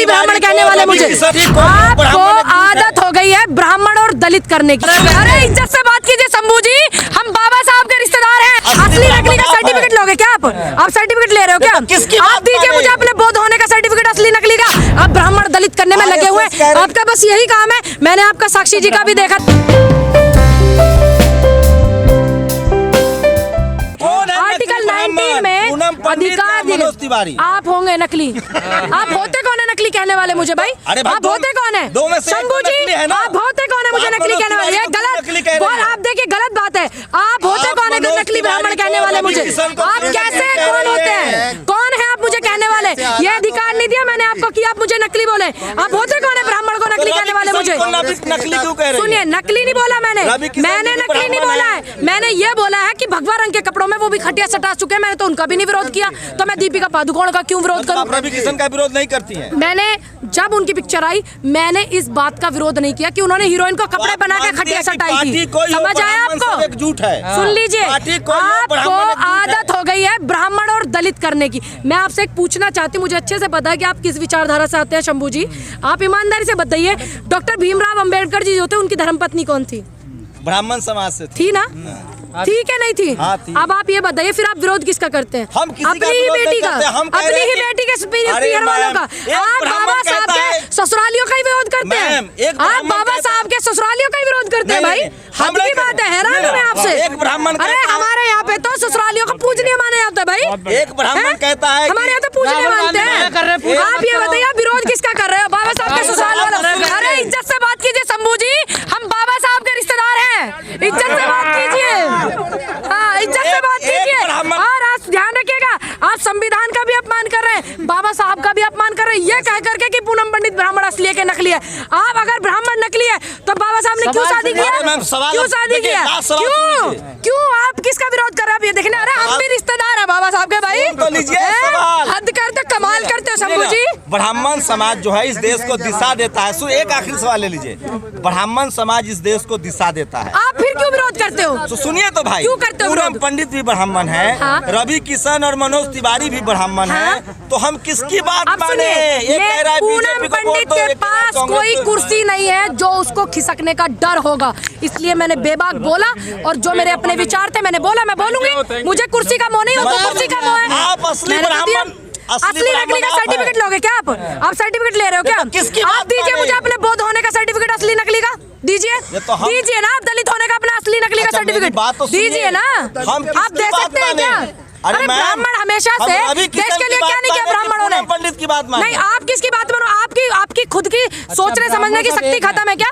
नकली ब्राह्मण कहने वाले मुझे। आपको आदत हो गई है ब्राह्मण और दलित करने की। अरे इज्जत से बात कीजिए शंभू जी, हम बाबा साहब के रिश्तेदार हैं। असली नकली का सर्टिफिकेट लोगे क्या आप सर्टिफिकेट ले रहे हो क्या? आप दीजिए मुझे अपने बौद्ध होने का सर्टिफिकेट असली नकली का। आप ब्राह्मण दलित करने में लगे हुए, आपका बस यही काम है। मैंने आपका साक्षी जी का भी देखा। आर्टिकल 19 में अधिकार दिए। आप होंगे नकली। आप होते कौन है नकली कहने वाले मुझे भाई? आप होते कौन है शंभू जी? आप होते कौन है मुझे नकली कहने वाले? ये गलत, आप देखिए गलत बात है। आप होते कौन है नकली ब्राह्मण कहने वाले मुझे? आप कैसे कौन होते हैं? कौन है आप मुझे कहने वाले? ये अधिकार नहीं दिया मैंने आपको कि आप मुझे नकली बोले। आप होते कौन है ब्राह्मण को नकली कहने वाले मुझे? सुनिए, नकली नहीं बोला मैंने नकली नहीं बोला है। मैंने ये बोला है कि भगवा रंग के कपड़ों में वो भी खटिया सटा चुके हैं। मैंने तो उनका भी नहीं विरोध किया, तो मैं दीपिका पादुकोण का क्यों विरोध करूं? रवि किशन का विरोध नहीं करती हैं। मैंने जब उनकी पिक्चर आई मैंने इस बात का विरोध नहीं किया कि उन्होंने हीरोइन को कपड़े बना के खटिया सटाई थी। समझ आया आपको? झूठ है। सुन लीजिए, आपको आदत हो गई है ब्राह्मण और दलित करने की। मैं आपसे एक पूछना चाहती हूँ, मुझे अच्छे से पता है कि आप किस विचारधारा से आते हैं शंभू जी। आप ईमानदारी से बताइए, डॉक्टर भीमराव अंबेडकर जी जो थे उनकी धर्मपत्नी कौन थी? ब्राह्मण समाज से थी ना? ठीक है, नहीं थी? हाँ, थी। अब आप ये बताइए फिर आप विरोध किसका करते हैं? हम अपनी ही बेटी का, अपनी ही बेटी के स्पीयर वालों का। आप बाबा साहब के ससुरालियों का ही विरोध करते हैं। आप बाबा साहब के ससुरालियों का ही विरोध करते हैं भाई। हद की बात है, हैरान हूं मैं आपसे। अरे हमारे यहाँ पे तो ससुरालियों को पूजनीय माना जाता है भाई। एक ब्राह्मण कहता है हमारे यहाँ तो पूजनीय मानते हैं। आप ये बताइए आप विरोध किसका कर रहे हो? बाबा साहब के ससुराल वालों। अरे इज्जत से बात कीजिए शंभू जी, हम बाबा साहब के रिश्तेदार हैं। इज्जत से बात कीजिए, हाँ इज्जत से बात कीजिए। और आप ध्यान रखिएगा, आप संविधान का भी अपमान कर रहे हैं, बाबा साहब का भी अपमान कर रहे हैं, ये कह करके कि पूनम पंडित ब्राह्मण असली है कि नकली है। आप अगर ब्राह्मण नकली है तो बाबा साहब ने क्यों शादी किया? क्यों शादी किया? क्यों आप किसका विरोध कर रहे हैं? आप ये देखना, अरे हम भी रिश्तेदार है बाबा साहब के भाई। हद करते, कमाल करते हो शंभू जी। ब्राह्मण समाज जो है इस देश को दिशा देता है। एक आखिरी सवाल ले लीजिए, ब्राह्मण समाज इस देश को दिशा देता है। आप फिर क्यों विरोध करते हो? तो सुनिए तो भाई, क्यों करते हो? पूनम पंडित भी ब्राह्मण है, रवि किशन और मनोज तिवारी भी ब्राह्मण है, तो हम किसकी बात माने? पूनम पंडित के पास कोई कुर्सी नहीं है जो उसको खिसकने का डर होगा, इसलिए मैंने बेबाक बोला। और जो मेरे अपने विचार थे मैंने बोला, मैं बोलूंगी। मुझे कुर्सी का मोह नहीं होता, कुर्सी का मोह है। आप असली ब्राह्मण असली नकली का सर्टिफिकेट लोगे क्या आप सर्टिफिकेट ले रहे हो क्या? आप दीजिए मुझे अपने बौद्ध होने का सर्टिफिकेट असली नकली का। दीजिए दीजिए ना, आप दलित होने का अपना असली नकली का सर्टिफिकेट दीजिए ना। आप दे सकते हैं क्या? अरे ब्राह्मण हमेशा से देश के लिए क्या नहीं किया ब्राह्मणों ने? पंडित की बात नहीं, आप किसकी बात मानो? आपकी खुद की सोचने समझने की शक्ति खत्म है क्या?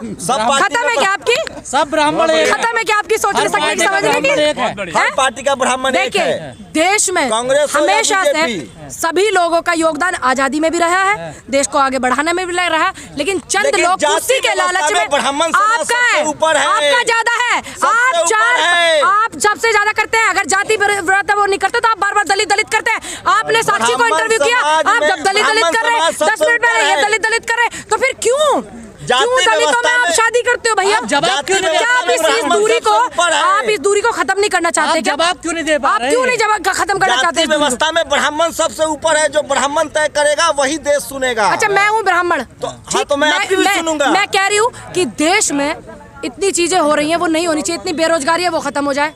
खत्म है क्या आपकी? सब ब्राह्मण खत्म है क्या आपकी सोचने समझने की समझने की? हर पार्टी का ब्राह्मण एक है। देश में हमेशा से सभी लोगों का योगदान आजादी में भी रहा है, देश को आगे बढ़ाने में भी रहा है, लेकिन चंद लोग कुर्सी के लालच में आपका है, आपका ज्यादा है। आप सबसे ज्यादा करते हैं। अगर जाति व्रत वो नहीं करते तो आप बार बार दलित दलित करते हैं। आपने साक्षी को इंटरव्यू किया, आप जब दलित दलित कर रहे हैं 10 मिनट पहले ये दलित दलित कर रहे हैं, तो फिर क्यों दलितों में आप शादी करते हो भैया? जवाब क्यों नहीं? क्या आप इस दूरी को खत्म नहीं करना चाहते? जवाब क्यों नहीं दे पा रहे? आप क्यों नहीं जवाब खत्म करना चाहते? व्यवस्था में ब्राह्मण सबसे ऊपर है, जो ब्राह्मण तय करेगा वही देश सुनेगा। अच्छा, मैं हूँ ब्राह्मण तो मैं आपकी भी सुनूंगा। मैं कह रही हूँ कि देश में इतनी चीजें हो रही हैं वो नहीं होनी चाहिए। इतनी बेरोजगारी है वो खत्म हो जाए,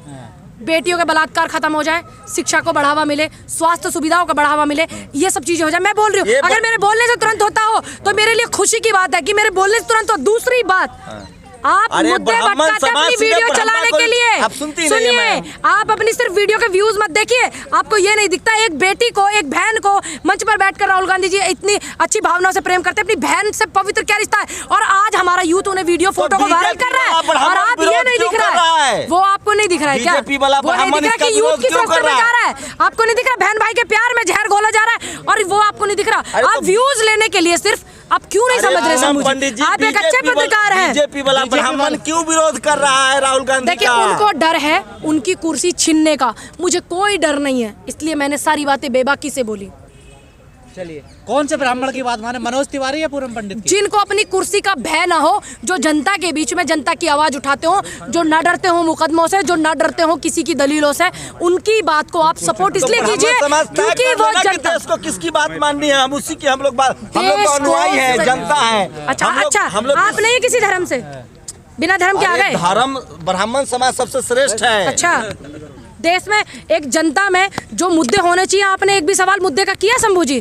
बेटियों के बलात्कार खत्म हो जाए, शिक्षा को बढ़ावा मिले, स्वास्थ्य सुविधाओं को बढ़ावा मिले, ये सब चीजें हो जाए। मैं बोल रही हूँ, अगर मेरे बोलने से तुरंत होता हो तो मेरे लिए खुशी की बात है कि मेरे बोलने से तुरंत हो। दूसरी बात, आप मुद्दे भटकाते अपनी वीडियो चलाने के लिए। सुनिए, आप अपनी सिर्फ वीडियो के व्यूज मत देखिए। आपको ये नहीं दिखता एक बेटी को, एक बहन को मंच पर बैठकर राहुल गांधी जी इतनी अच्छी भावनाओं से प्रेम करते हैं। अपनी बहन से पवित्र क्या रिश्ता है? और आज हमारा यूथ उन्हें वीडियो फोटो को वायरल कर रहा है और आप ये नहीं दिख रहा है, वो आपको नहीं दिख रहा है क्या? वो नहीं दिख रहा कि यूथ किस रास्ते में जा रहा है? आपको नहीं दिख रहा बहन भाई के प्यार में जहर घोला जा रहा है और वो आपको नहीं दिख रहा? आप व्यूज लेने के लिए सिर्फ आप क्यों नहीं समझ रहे? आप एक अच्छे पत्रकार हैं। बीजेपी वाला ब्राह्मण क्यों विरोध कर रहा है राहुल गांधी का? देखिए, उनको डर है उनकी कुर्सी छीनने का, मुझे कोई डर नहीं है, इसलिए मैंने सारी बातें बेबाकी से बोली। चलिए, कौन से ब्राह्मण की बात माने, मनोज तिवारी या पूरन पंडित की? जिनको अपनी कुर्सी का भय ना हो, जो जनता के बीच में जनता की आवाज उठाते हो, जो ना डरते हो मुकदमों से, जो ना डरते हो किसी की दलीलों से, उनकी बात को आप सपोर्ट इसलिए कीजिए क्योंकि वो जनता देश को किसकी बात माननी है, हम उसी की हम लोग बात, हम लोग अनुयायी है, जनता है। अच्छा आप नहीं किसी धर्म से, बिना धर्म के आ गए? धर्म ब्राह्मण समाज सबसे श्रेष्ठ है। अच्छा, देश में एक जनता में जो मुद्दे होने चाहिए, आपने एक भी सवाल मुद्दे का किया शंभू जी?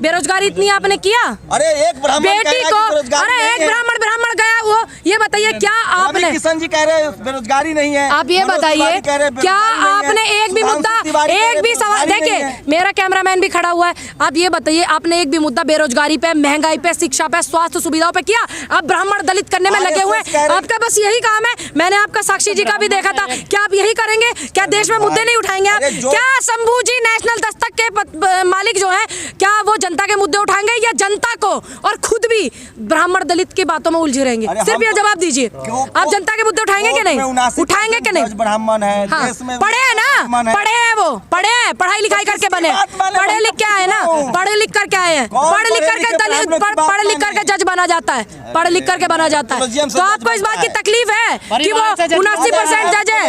बेरोजगारी इतनी आपने किया? अरे एक ब्राह्मण बेटी को, अरे एक ब्राह्मण गया वो, ये बताइए क्या आपने, किशन जी कह रहे हैं बेरोजगारी नहीं है, आप ये बताइए क्या आपने एक भी मुद्दा, एक भी सवाल, देखिए मेरा कैमरामैन भी खड़ा हुआ है, आप ये बताइए आपने एक भी मुद्दा बेरोजगारी पे, महंगाई पे, शिक्षा पे, स्वास्थ्य सुविधाओं पे किया? आप ब्राह्मण दलित करने में लगे हुए, आपका बस यही काम है। मैंने आपका साक्षी जी का भी देखा था, क्या आप यही करेंगे? क्या देश में मुद्दे नहीं उठाएंगे आप? क्या शंभू जी नेशनल दस्तक के मालिक जो हैं, क्या वो जनता के मुद्दे उठाएंगे या जनता को और खुद भी ब्राह्मण दलित की बातों में उलझे रहेंगे? सिर्फ ये जवाब दीजिए, आप जनता के मुद्दे उठाएंगे कि नहीं? उठाएंगे कि नहीं? ब्राह्मण है, पढ़े हैं ना, पढ़े हैं वो, पढ़े हैं, पढ़ाई लिखाई करके बने, पढ़े लिख के आए ना, पढ़े लिख करके आए हैं, पढ़ लिख करके दलित, पढ़ लिख करके जज बना जाता है, पढ़ लिख करके बना जाता है। तो आपको इस बात की तकलीफ है कि वो 79% जज है?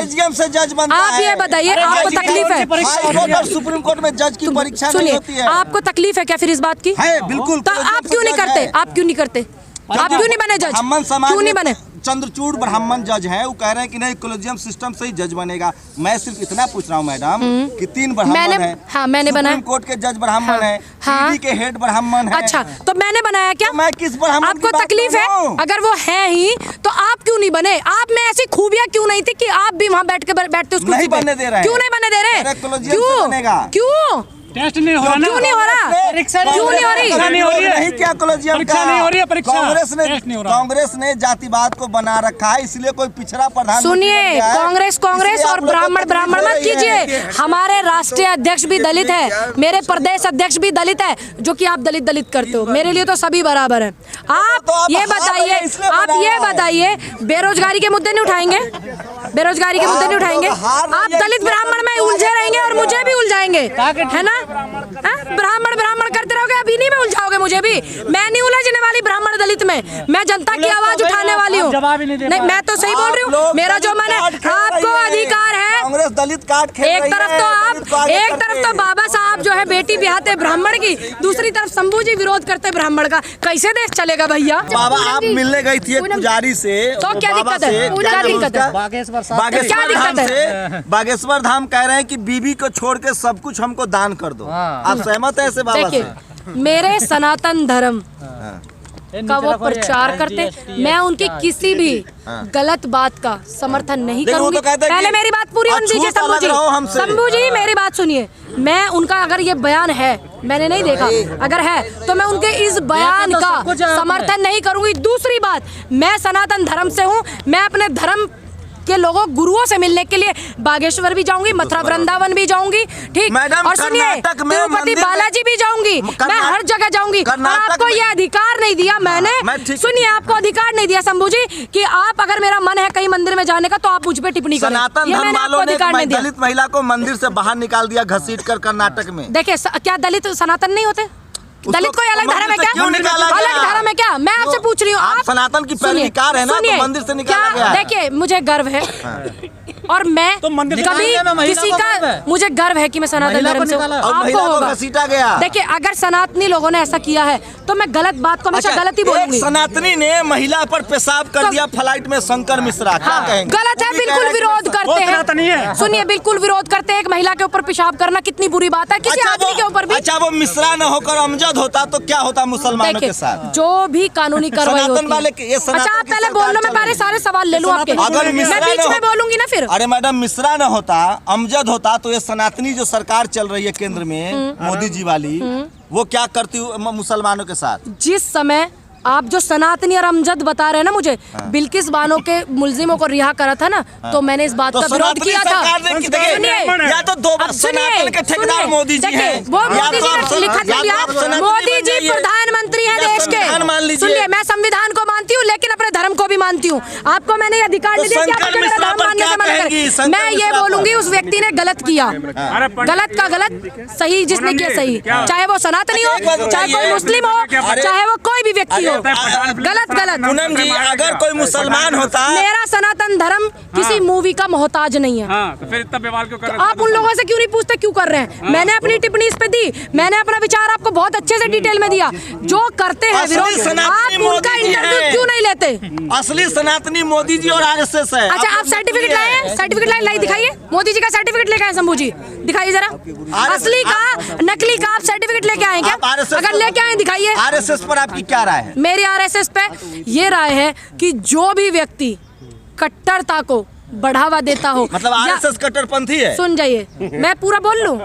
आप ये बताइए, आपको तकलीफ है? सुप्रीम कोर्ट में जज की परीक्षा नहीं होती है। आपको तकलीफ है क्या फिर इस बात की? है, बिल्कुल। तो आप क्यों नहीं करते? आप क्यों नहीं करते? आप क्यों नहीं बने जज? क्यों नहीं बने? चंद्रचूड़ ब्राह्मण जज है, वो कह रहे हैं कि नहीं कॉलेजियम सिस्टम से ही जज बनेगा। मैं सिर्फ इतना पूछ रहा हूँ मैडम कि 3 ब्राह्मण है, हाँ मैंने बनाया, सुप्रीम कोर्ट के जज ब्राह्मण है, ईडी के हेड ब्राह्मण है। अच्छा, तो मैंने बनाया क्या? तो मैं किस ब्राह्मण आपको तकलीफ है? अगर वो है ही तो आप क्यों नहीं बने? आप में ऐसी खूबियां क्यों नहीं थी कि आप भी वहाँ बैठते उस कुर्सी पे? बनने दे रहे हैं। क्यों नहीं बनने दे रहे? क्यों? क्यों टेस्ट नहीं हो रहा, क्यों नहीं हो रहा? परीक्षा क्यों नहीं हो रही? नहीं क्या कॉलेजियम परीक्षा नहीं हो रही है, परीक्षा कांग्रेस ने जातिवाद को बना रखा है, इसलिए कोई पिछड़ा प्रधान। सुनिए, कांग्रेस और ब्राह्मण मत कीजिए। हमारे राष्ट्रीय अध्यक्ष भी दलित है, मेरे प्रदेश अध्यक्ष भी दलित है, जो कि आप दलित करते हो। मेरे लिए तो सभी बराबर है। आप ये बताइए बेरोजगारी के मुद्दे नहीं उठाएंगे? बेरोजगारी के मुद्दे नहीं उठाएंगे? आप दलित ब्राह्मण में उलझे रहेंगे और मुझे भी उलझाएंगे, है ना? ब्राह्मण करते रहोगे, अभी नहीं में उलझाओगे मुझे भी। मैं नहीं उलझने वाली ब्राह्मण दलित में, मैं जनता की आवाज उठाने वाली हूँ। नहीं, मैं तो सही बोल रही हूँ, मेरा जो मन है, आपको अधिकार है। कांग्रेस दलित काट खेल एक तरफ तो बाबा साहब जो है बेटी बिहाते ब्राह्मण की, दूसरी तरफ शंभू जी विरोध करते ब्राह्मण का। कैसे देश चलेगा भैया? बाबा आप मिलने गई थी एक पुजारी से, तो क्या दिक्कत है? क्या दिक्कत है? बागेश्वर धाम कह रहे हैं कि बीबी को छोड़ के सब कुछ हमको दान कर दो। आप सहमत है ऐसे बाबा से? मेरे सनातन धर्म का वो प्रचार करते, मैं उनकी किसी भी गलत बात का समर्थन नहीं करूंगी। पहले मेरी बात पूरी होने दीजिए शंभू जी, मेरी बात सुनिए। मैं उनका अगर ये बयान है, मैंने नहीं देखा, अगर है तो मैं उनके इस बयान का समर्थन नहीं करूंगी। दूसरी बात, मैं सनातन धर्म से हूँ, मैं अपने धर्म के लोगों गुरुओं से मिलने के लिए बागेश्वर भी जाऊंगी, मथुरा वृंदावन भी जाऊंगी, ठीक? और सुनिए, तिरुपति बालाजी भी जाऊंगी, मैं हर जगह जाऊंगी। आपको ये अधिकार नहीं दिया मैंने, सुनिए, आपको अधिकार नहीं दिया शंभू जी कि आप अगर मेरा मन है कहीं मंदिर में जाने का तो आप मुझ पे टिप्पणी करें। सनातन धर्म वालों ने दलित महिला को मंदिर से बाहर निकाल दिया घसीट कर कर्नाटक में। देखिए, क्या दलित सनातन नहीं होते? दलित कोई अलग धर्म है क्या? अलग धर्म है क्या? मैं आपसे पूछ रही हूँ। आप सनातन की पैरवीकार है ना, तो मंदिर से निकाला गया है। देखिए, मुझे गर्व है और मैं तो कभी किसी का, मुझे गर्व है कि मैं सनातन धर्म से हूँ। आपको होगा, घसीटा गया। देखिए, अगर सनातनी लोगों ने ऐसा किया है तो मैं गलत बात को हमेशा गलत ही बोलूंगी। सनातनी ने महिला पर पेशाब कर दिया फ्लाइट में, शंकर मिश्रा, क्या कहेंगे? गलत है, बिल्कुल विरोध करते हैं। सुनिए, बिल्कुल विरोध करते हैं। एक महिला के ऊपर पेशाब करना कितनी बुरी बात है, किसी आदमी के ऊपर भी। अच्छा, वो मिश्रा न होकर अमजद होता तो क्या होता मुसलमानों के साथ? जो भी कानूनी कार्रवाई होती है। अच्छा, आप पहले बोल लो, मैं पहले सारे सवाल ले लूं आपके। अगर मैं बीच में बोलूंगी ना फिर। अरे मैडम, मिश्रा न होता, अमजद होता तो ये सनातनी जो सरकार चल रही है केंद्र में, मोदी जी वाली, वो क्या करती मुसलमानों के साथ? जिस समय आप जो सनातनी और अमजद बता रहे हैं ना मुझे, बिल्किस बानो के मुल्जिमों को रिहा करा था ना, तो मैंने इस बात का विरोध किया था। या तो दो सनातन के ठेकेदार मोदी जी हैं, वो मोदी जी ने लिखा था, मोदी जी प्रधानमंत्री हैं देश के। सुनिए, मैं संविधान को मानती हूँ लेकिन अपने धर्म को भी मानती हूँ। मानती हूँ। आपको मैंने ये अधिकार नहीं दिया कि आप मुझे मेरा धर्म मानने से मना करें। मैं ये बोलूंगी उस व्यक्ति ने गलत किया, गलत का गलत, सही जिसने किया सही, चाहे वो सनातनी हो, चाहे कोई मुस्लिम हो, चाहे वो कोई भी व्यक्ति हो, गलत गलत। पूनम जी, अगर कोई मुसलमान होता, मेरा सनातन धर्म किसी मूवी का मोहताज नहीं है। तो फिर इतना विवाद क्यों कर रहे तो आप उन लोगों से क्यों नहीं पूछते क्यों कर रहे हैं? मैंने अपनी टिप्पणी इस पे दी, मैंने अपना विचार आपको बहुत अच्छे से डिटेल में दिया। जो करते हैं विरोध, आप उनका इंटरव्यू क्यों नहीं लेते? असली सनातनी मोदी जी और आरएसएस है। अच्छा, आप सर्टिफिकेट लाए हैं? सर्टिफिकेट लाई दिखाइए, मोदी जी का सर्टिफिकेट लेके आए शंभू जी, दिखाइए जरा। असली का नकली का आप सर्टिफिकेट लेके आए क्या? अगर लेके आए दिखाइए। आरएसएस पर आपकी क्या राय है? मेरी आरएसएस पे ये राय है कि जो भी व्यक्ति कट्टरता को बढ़ावा देता हो, मतलब आरएसएस कट्टरपंथी है। सुन जाइए, मैं पूरा बोल लूं,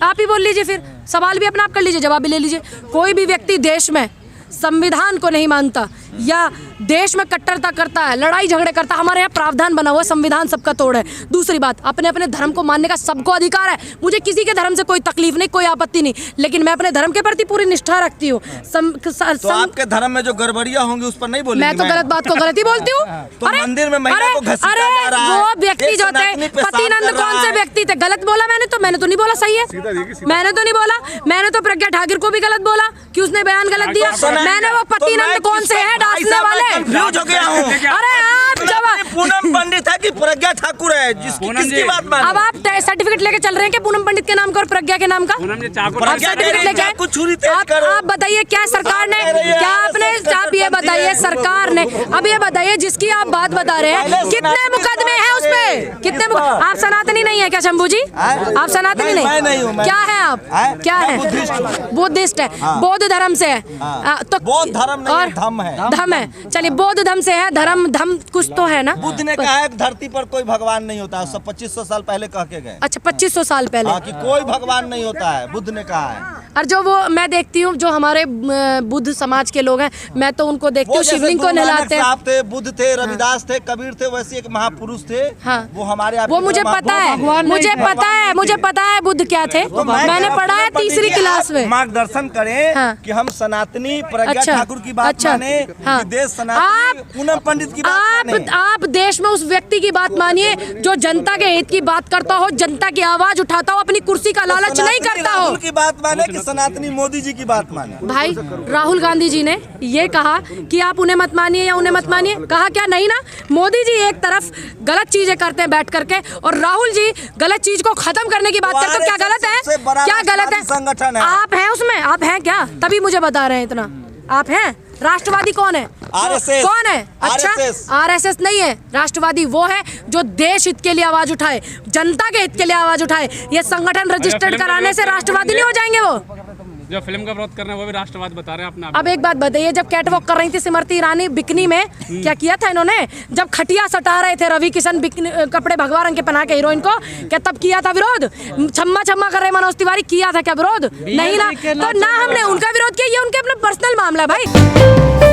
आप ही बोल लीजिए, फिर सवाल भी अपना आप कर लीजिए, जवाब भी ले लीजिए। कोई भी व्यक्ति देश में संविधान को नहीं मानता या देश में कट्टरता करता है, लड़ाई झगड़े करता है, हमारे यहाँ प्रावधान बना हुआ है, संविधान सबका तोड़ है। दूसरी बात, अपने अपने धर्म को मानने का सबको अधिकार है, मुझे किसी के धर्म से कोई तकलीफ नहीं, कोई आपत्ति नहीं, लेकिन मैं अपने धर्म के प्रति पूरी निष्ठा रखती हूँ। तो आपके धर्म में जो गड़बड़ियाँ होंगी उस पर नहीं बोलेंगे? मैं तो गलत बात को गलत ही बोलती हूँ। तो मंदिर में महिला को घसीटा जा रहा है। वो व्यक्ति जो थे पतिनंद, कौन से व्यक्ति थे? गलत बोला मैंने तो नहीं बोला, सही है, मैंने तो नहीं बोला। मैंने तो प्रज्ञा ठाकुर को भी गलत बोला कि उसने बयान गलत दिया। मैंने वो पतिनंद कौन से है डांसने वाले? कंफ्यूज हो गया हूँ। अरे आप जवाब, पूनम पंडित है कि प्रज्ञा ठाकुर है? किसकी बात माने? अब आप सर्टिफिकेट लेके चल रहे हैं कि पूनम पंडित के नाम का और प्रज्ञा के नाम का? आप सर्टिफिकेट लेके आप बताइए, क्या सरकार ने, क्या आपने, आप ये बताइए सरकार ने, अब ये बताइए जिसकी आप बात बता रहे हैं, कितने मुकदमे हैं उसपे? कितने आप सनातनी नहीं है क्या शंभू जी? आप सनातनी नहीं, क्या है आप? क्या है? बुद्धिस्ट है, बौद्ध धर्म से है। तो बौद्ध धर्म नहीं, धम्म है। धम्म है, चलिए बौद्ध धर्म से है, धर्म कुछ तो है ना। बुद्ध ने कहा है कि धरती पर कोई भगवान नहीं होता, 2500 साल पहले कह के गए। अच्छा, 2500 साल पहले कि कोई भगवान नहीं होता है, बुद्ध ने कहा है। और जो वो मैं देखती हूँ, जो हमारे बुद्ध समाज के लोग हैं, मैं तो उनको देखती हूँ शिवलिंग को नहलाते हैं। थे, बुद्ध थे, रविदास थे, कबीर थे, वैसे एक महापुरुष थे। हाँ, वो हमारे, वो मुझे पता है, मुझे पता है बुद्ध क्या थे, मैंने पढ़ा है 3री क्लास में। मार्गदर्शन करें कि हम सनातनी प्रज्ञा ठाकुर की बात माने, देश सनातनी पूनम पंडित की बात माने। आप देश में उस व्यक्ति की बात मानिए जो जनता के हित की बात करता हो, जनता की आवाज उठाता हो, अपनी कुर्सी का लालच नहीं करता हो। राहुल की बात माने कि सनातनी मोदी जी की बात माने? भाई, राहुल गांधी जी ने ये कहा कि आप उन्हें मत मानिए या उन्हें मत मानिए, कहा क्या? नहीं ना। मोदी जी एक तरफ गलत चीजें करते हैं बैठ करके, और राहुल जी गलत चीज को खत्म करने की बात करते हैं। क्या गलत है? क्या गलत है? संगठन है। आप हैं उसमें? आप हैं क्या? तभी मुझे बता रहे हैं इतना। आप हैं? राष्ट्रवादी कौन है? आरएसएस। कौन है? अच्छा, आरएसएस नहीं है, राष्ट्रवादी वो है जो देश हित के लिए आवाज उठाए, जनता के हित के लिए आवाज उठाए। ये संगठन रजिस्टर्ड कराने से राष्ट्रवादी नहीं हो जाएंगे वो। जो फिल्म का विरोध कर रहे हैं वो भी राष्ट्रवाद बता रहे हैं अपना। अब एक बात बताइए, जब कैटवॉक कर रही थी स्मृति ईरानी बिकनी में, क्या किया था इन्होंने? जब खटिया सटा रहे थे रवि किशन कपड़े भगवा रंग के पहना के हीरोइन को, क्या तब किया था विरोध? छम्मा छम्मा कर रहे मनोज तिवारी, किया था क्या विरोध? नहीं ना। तो ना हमने उनका विरोध किया, ये उनके अपना पर्सनल मामला है भाई।